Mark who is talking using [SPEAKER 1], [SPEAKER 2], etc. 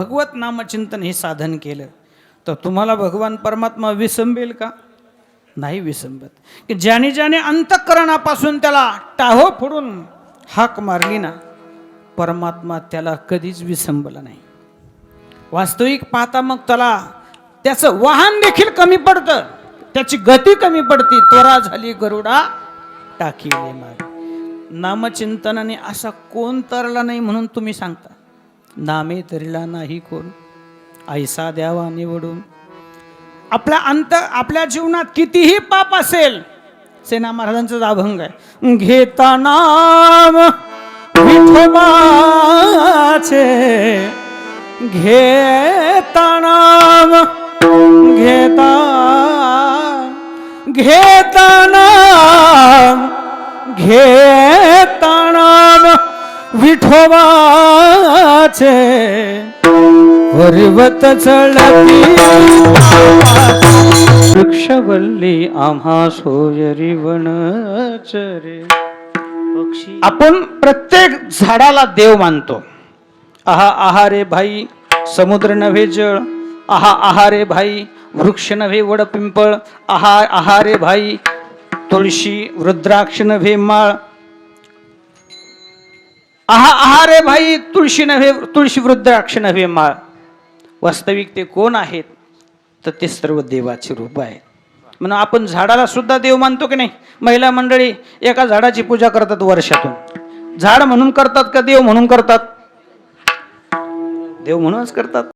[SPEAKER 1] भगवत नामचिंतन हे साधन केलं तर तुम्हाला भगवान परमात्मा विसंबेल का? नाही विसंबत. की ज्याने ज्याने अंतःकरणापासून त्याला टाहो फोडून हाक मारली ना, परमात्मा त्याला कधीच विसंबला नाही. वास्तविक पाहता मग त्याला त्याचं वाहन देखील कमी पडतं, त्याची गती कमी पडते. त्वरा झाली गरुडा टाकीले मागे. नामचिंतनाने असा कोण तरला नाही म्हणून तुम्ही सांगता. नामे तरिला नाही कोण, ऐसा द्यावा निवडून. आपल्या जीवनात कितीही पाप असेल, सेना महाराजांचा अभंग आहे, घेता नाम विठोबाचे, घेता नाम, घेता नाम, घेता नाम विठोबाचे, पर्वत चढती वृक्षवल्ली आम्हा सोयरी वनचरे. आपण प्रत्येक झाडाला देव मानतो. आहा आहा रे भाई समुद्र नव्हे जळ, आहा आहा रे भाई वृक्ष नव्हे वड पिंपळ, आहा आहा रे भाई तुळशी रुद्राक्ष नव्हे माळ, आहा आहा रे भाई तुळशी नव्हे, तुळशी रुद्राक्ष नव्हे माळ. वास्तविक ते कोण आहेत? तर ते सर्व देवाचे रूप आहे. म्हणून आपण झाडाला सुद्धा देव मानतो की नाही? महिला मंडळी एका झाडाची पूजा करतात वर्षातून. झाड म्हणून करतात का देव म्हणून करतात? देव म्हणूनच करतात.